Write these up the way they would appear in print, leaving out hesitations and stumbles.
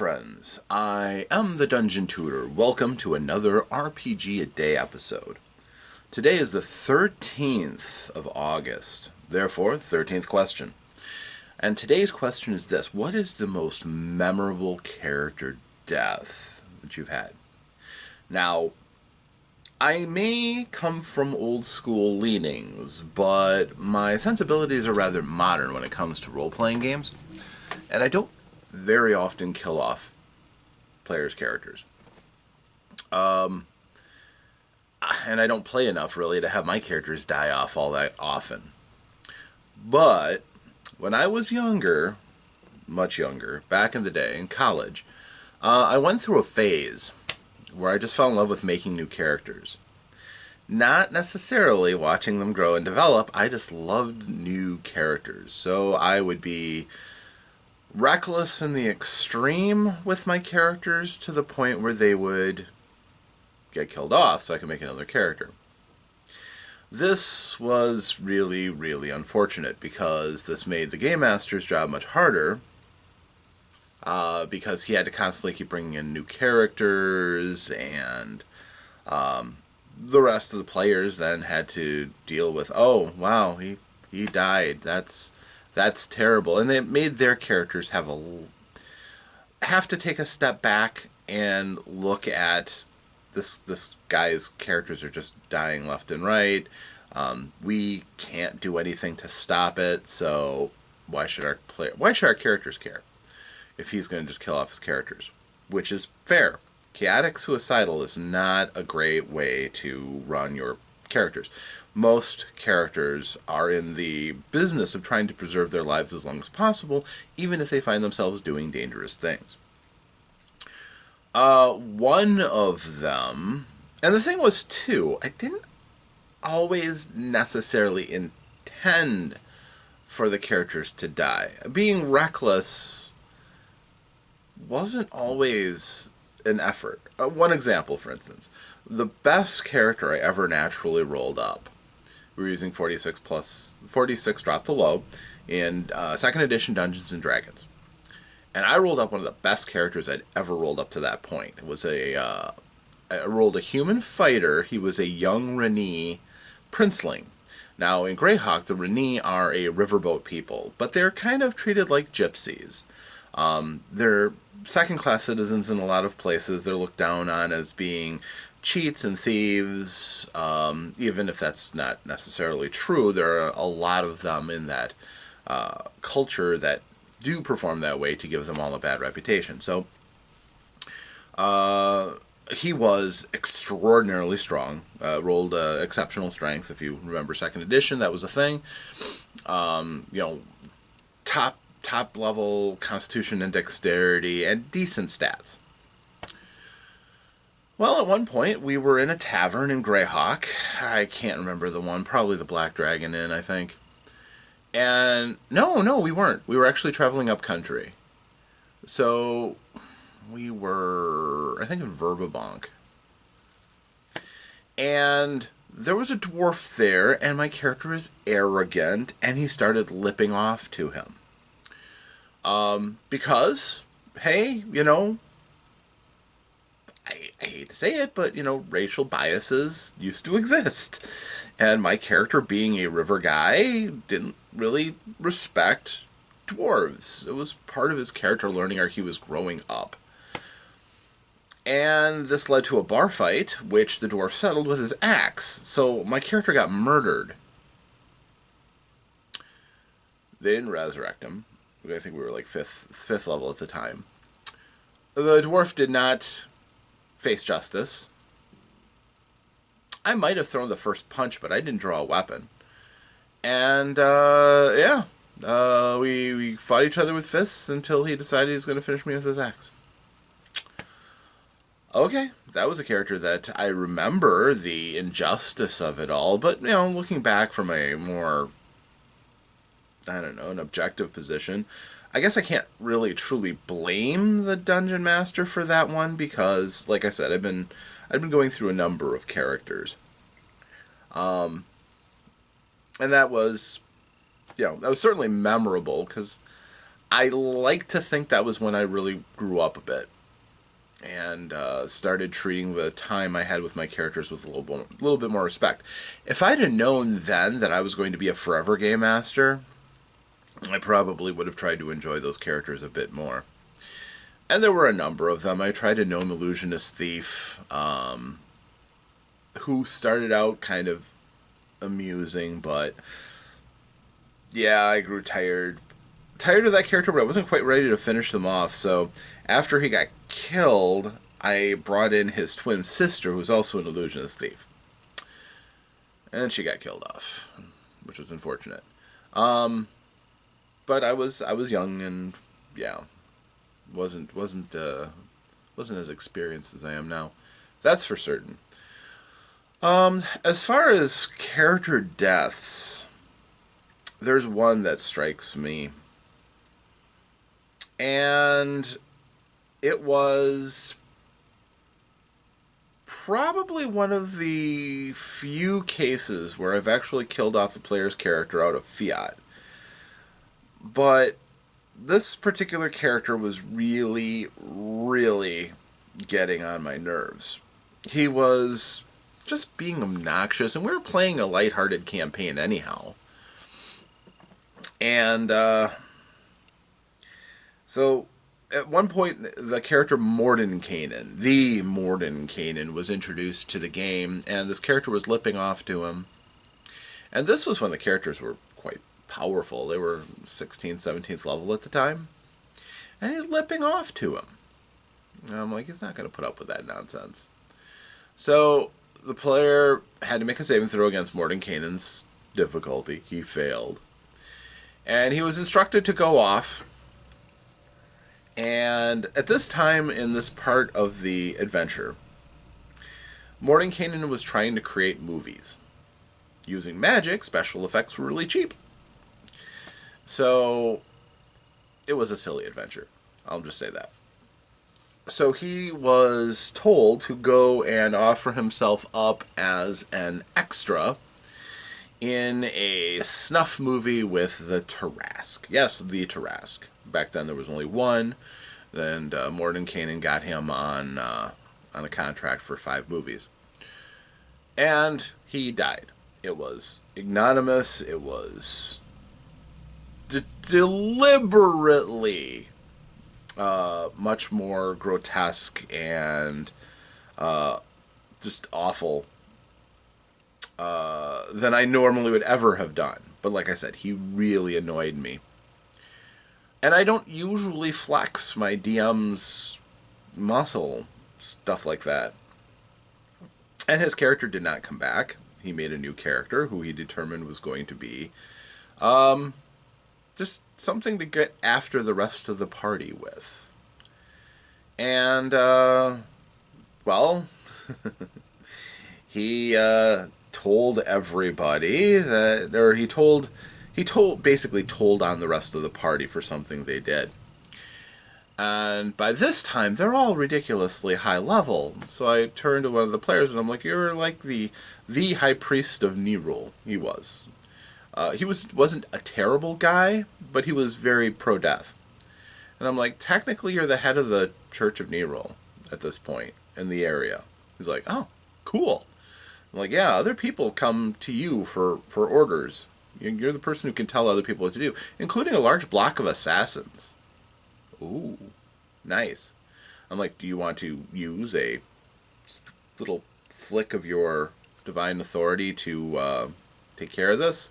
friends, I am the Dungeon Tutor. Welcome to another RPG a Day episode. Today is the 13th of August, therefore 13th question. And today's question is this: what is the most memorable character death that you've had? Now, I may come from old school leanings, but my sensibilities are rather modern when it comes to role-playing games, and I don't very often kill off players' characters. And I don't play enough, really, to have my characters die off all that often. But when I was younger, much younger, back in the day, in college, I went through a phase where I just fell in love with making new characters. Not necessarily watching them grow and develop, I just loved new characters. So I would be reckless in the extreme with my characters to the point where they would get killed off so I could make another character. This was really, really unfortunate because this made the Game Master's job much harder because he had to constantly keep bringing in new characters, and the rest of the players then had to deal with, oh, wow, he died. That's terrible. And it made their characters have to take a step back and look at this guy's characters are just dying left and right. We can't do anything to stop it, so why should our characters care if he's going to just kill off his characters? Which is fair. Chaotic suicidal is not a great way to run your characters. Most characters are in the business of trying to preserve their lives as long as possible, even if they find themselves doing dangerous things. One of them, and the thing was too, I didn't always necessarily intend for the characters to die. Being reckless wasn't always an effort. One example, for instance, the best character I ever naturally rolled up, we were using 46 drop to low in 2nd edition Dungeons and Dragons. And I rolled up one of the best characters I'd ever rolled up to that point. It was I rolled a human fighter. He was a young Reni princeling. Now, in Greyhawk, the Reni are a riverboat people, but they're kind of treated like gypsies. They're second-class citizens in a lot of places. They're looked down on as being cheats and thieves, even if that's not necessarily true. There are a lot of them in that culture that do perform that way to give them all a bad reputation. So he was extraordinarily strong, rolled exceptional strength. If you remember 2nd edition, that was a thing. Top level constitution and dexterity and decent stats. Well, at one point, we were in a tavern in Greyhawk. I can't remember the one. Probably the Black Dragon Inn, I think. And no, we weren't. We were actually traveling up country. So we were, I think, in Verbabonk. And there was a dwarf there, and my character is arrogant, and he started lipping off to him. Because, hey, I hate to say it, but, racial biases used to exist. And my character, being a river guy, didn't really respect dwarves. It was part of his character learning as he was growing up. And this led to a bar fight, which the dwarf settled with his axe. So my character got murdered. They didn't resurrect him. I think we were like fifth level at the time. The dwarf did not face justice. I might have thrown the first punch, but I didn't draw a weapon. And, we fought each other with fists until he decided he was going to finish me with his axe. Okay, that was a character that I remember the injustice of it all, but, looking back from a more, an objective position, I guess I can't really truly blame the Dungeon Master for that one because, like I said, I've been going through a number of characters. And that was, that was certainly memorable because I like to think that was when I really grew up a bit and started treating the time I had with my characters with a little bit more respect. If I'd have known then that I was going to be a forever game master, I probably would have tried to enjoy those characters a bit more. And there were a number of them. I tried a Gnome Illusionist Thief, who started out kind of amusing, but yeah, I grew tired of that character, but I wasn't quite ready to finish them off. So after he got killed, I brought in his twin sister, who's also an Illusionist Thief, and she got killed off, which was unfortunate. But I was young and yeah, wasn't as experienced as I am now. That's for certain. As far as character deaths, there's one that strikes me. And it was probably one of the few cases where I've actually killed off a player's character out of fiat. But this particular character was really, really getting on my nerves. He was just being obnoxious, and we were playing a lighthearted campaign anyhow. And so at one point, the character Mordenkainen, the Mordenkainen, was introduced to the game, and this character was lipping off to him. And this was when the characters were quite powerful. They were 16th, 17th level at the time. And he's lipping off to him. And I'm like, he's not going to put up with that nonsense. So the player had to make a saving throw against Mordenkainen's difficulty. He failed. And he was instructed to go off. And at this time in this part of the adventure, Mordenkainen was trying to create movies. Using magic, special effects were really cheap. So it was a silly adventure. I'll just say that. So he was told to go and offer himself up as an extra in a snuff movie with the Tarrasque. Yes, the Tarrasque. Back then there was only one, and Mordenkainen got him on a contract for 5 movies. And he died. It was ignominious. It was deliberately much more grotesque and just awful than I normally would ever have done. But like I said, he really annoyed me. And I don't usually flex my DM's muscle, stuff like that. And his character did not come back. He made a new character who he determined was going to be just something to get after the rest of the party with. And, well, he told everybody that, or he basically told on the rest of the party for something they did. And by this time, they're all ridiculously high level. So I turned to one of the players and I'm like, you're like the High Priest of Nerul. He was. He wasn't a terrible guy, but he was very pro-death. And I'm like, technically you're the head of the Church of Nerul at this point in the area. He's like, oh, cool. I'm like, yeah, other people come to you for orders. You're the person who can tell other people what to do, including a large block of assassins. Ooh, nice. I'm like, do you want to use a little flick of your divine authority to take care of this?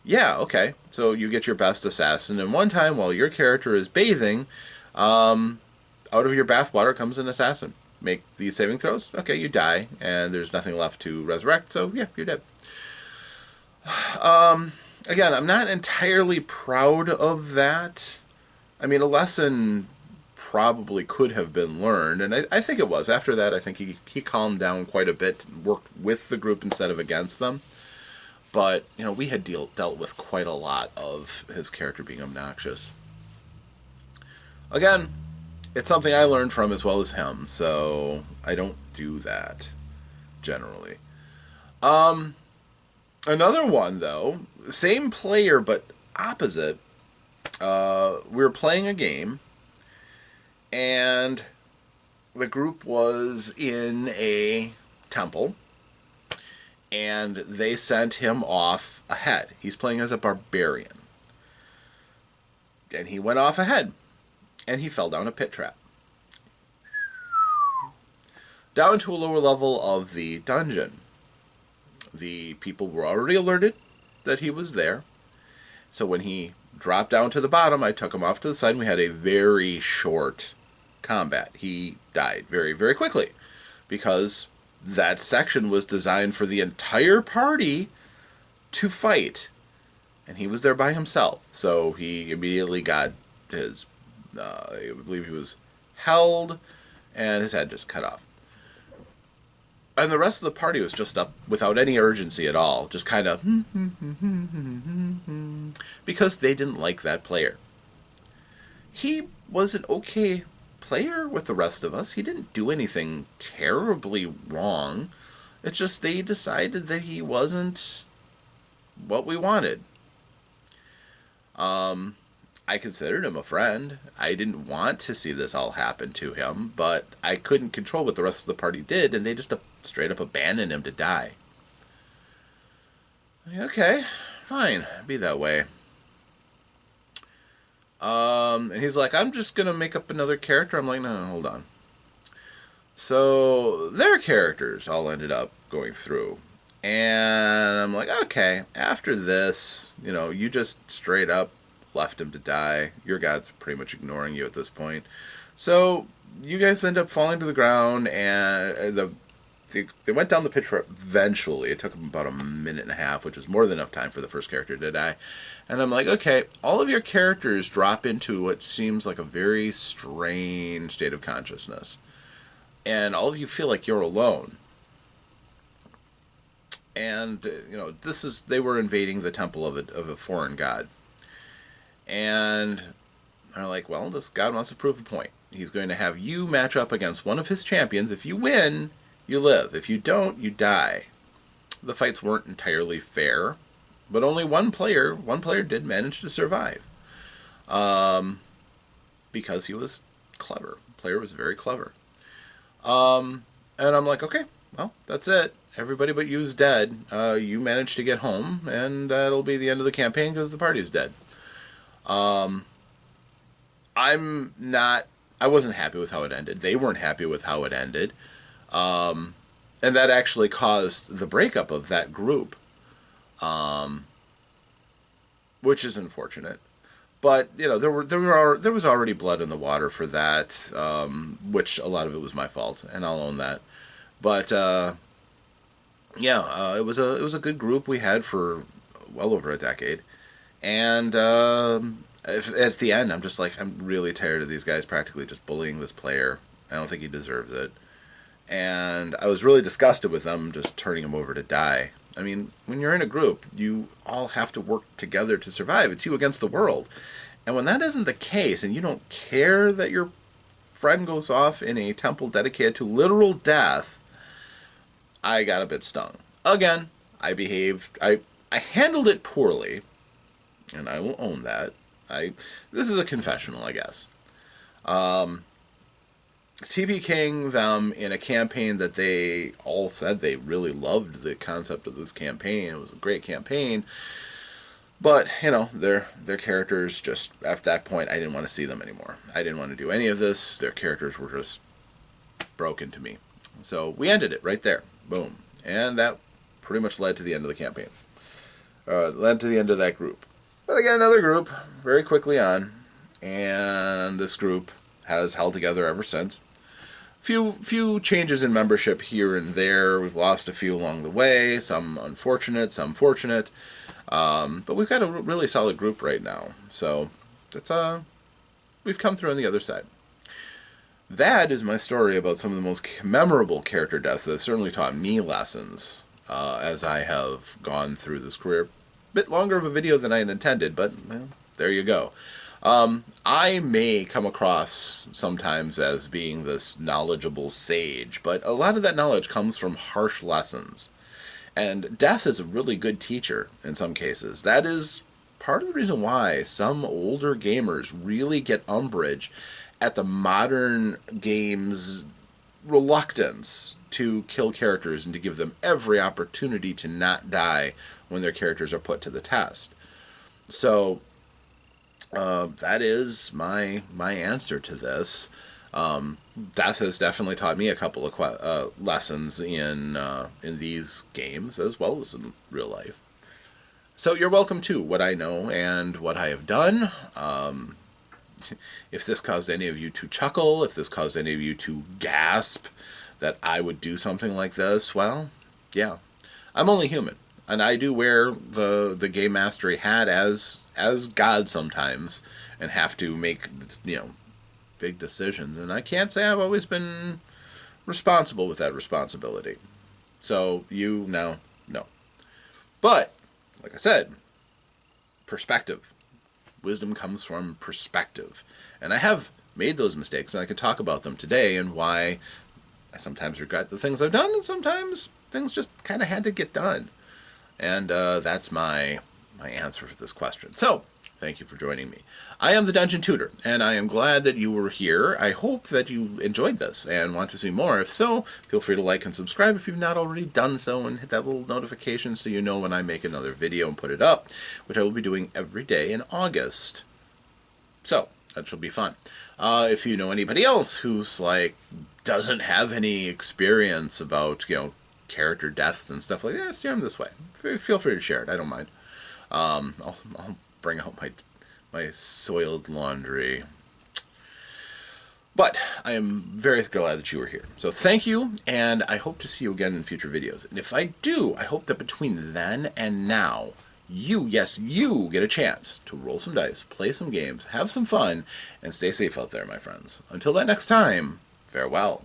Yeah, okay. So you get your best assassin, and one time while your character is bathing, out of your bathwater comes an assassin. Make these saving throws. Okay, you die, and there's nothing left to resurrect, so yeah, you're dead. Again, I'm not entirely proud of that. I mean, a lesson probably could have been learned, and I think it was. After that, I think he calmed down quite a bit and worked with the group instead of against them. But, you know, we had dealt with quite a lot of his character being obnoxious. Again, it's something I learned from as well as him, so I don't do that, generally. Another one, though, same player but opposite, we were playing a game, and the group was in a temple, and they sent him off ahead. He's playing as a barbarian. And he went off ahead, and he fell down a pit trap. Down to a lower level of the dungeon. The people were already alerted that he was there. So when he dropped down to the bottom, I took him off to the side, and we had a very short combat. He died very, very quickly, because that section was designed for the entire party to fight, and he was there by himself. So he immediately got his, I believe he was held, and his head just cut off. And the rest of the party was just up without any urgency at all, just kind of because they didn't like that player. He was an okay player with the rest of us. He didn't do anything terribly wrong. It's just they decided that he wasn't what we wanted. I considered him a friend. I didn't want to see this all happen to him, but I couldn't control what the rest of the party did, and they just straight up abandoned him to die. Okay, fine, be that way. And he's like, I'm just going to make up another character. I'm like, no, hold on. So their characters all ended up going through. And I'm like, okay, after this, you just straight up left him to die. Your god's pretty much ignoring you at this point. So you guys end up falling to the ground, and they went down the pit trap eventually. It took them about a minute and a half, which was more than enough time for the first character to die. And I'm like, okay, all of your characters drop into what seems like a very strange state of consciousness. And all of you feel like you're alone. And, they were invading the temple of a foreign god. And they're like, well, this god wants to prove a point. He's going to have you match up against one of his champions. If you win, you live. If you don't, you die. The fights weren't entirely fair, but only one player did manage to survive. Because he was clever. The player was very clever. And I'm like, okay, well, that's it. Everybody but you is dead. You managed to get home, and that'll be the end of the campaign because the party's dead. I wasn't happy with how it ended. They weren't happy with how it ended. And that actually caused the breakup of that group, which is unfortunate. But there was already blood in the water for that, which a lot of it was my fault, and I'll own that. But it was a good group we had for well over a decade, and at the end, I'm just like, I'm really tired of these guys practically just bullying this player. I don't think he deserves it. And I was really disgusted with them just turning him over to die. I mean, when you're in a group, you all have to work together to survive. It's you against the world. And when that isn't the case, and you don't care that your friend goes off in a temple dedicated to literal death, I got a bit stung. Again, I handled it poorly, and I will own that. This is a confessional, I guess. TPKing them in a campaign that they all said they really loved the concept of this campaign. It was a great campaign. But, their characters just, at that point, I didn't want to see them anymore. I didn't want to do any of this. Their characters were just broken to me. So we ended it right there. Boom. And that pretty much led to the end of the campaign. Led to the end of that group. But I got another group very quickly on, and this group has held together ever since. Few changes in membership here and there. We've lost a few along the way, some unfortunate, some fortunate. But we've got a really solid group right now. So it's we've come through on the other side. That is my story about some of the most memorable character deaths that have certainly taught me lessons as I have gone through this career. Bit longer of a video than I had intended, but well, there you go. I may come across sometimes as being this knowledgeable sage, but a lot of that knowledge comes from harsh lessons. And death is a really good teacher in some cases. That is part of the reason why some older gamers really get umbrage at the modern games' reluctance to kill characters and to give them every opportunity to not die when their characters are put to the test. So that is my answer to this. Death has definitely taught me a couple of lessons in these games as well as in real life. So you're welcome to what I know and what I have done. If this caused any of you to chuckle, if this caused any of you to gasp that I would do something like this, well, yeah, I'm only human, and I do wear the game mastery hat as God sometimes, and have to make big decisions, and I can't say I've always been responsible with that responsibility. So you now know, but like I said, perspective. Wisdom comes from perspective. And I have made those mistakes, and I can talk about them today and why I sometimes regret the things I've done, and sometimes things just kind of had to get done. And that's my answer for this question. So, thank you for joining me. I am the Dungeon Tutor, and I am glad that you were here. I hope that you enjoyed this and want to see more. If so, feel free to like and subscribe if you've not already done so, and hit that little notification so you know when I make another video and put it up, which I will be doing every day in August. So, that should be fun. If you know anybody else who's doesn't have any experience about, character deaths and stuff like that, steer them this way. Feel free to share it. I don't mind. I'll bring out my soiled laundry. But I am very glad that you were here. So thank you, and I hope to see you again in future videos. And if I do, I hope that between then and now, you get a chance to roll some dice, play some games, have some fun, and stay safe out there, my friends. Until that next time, farewell.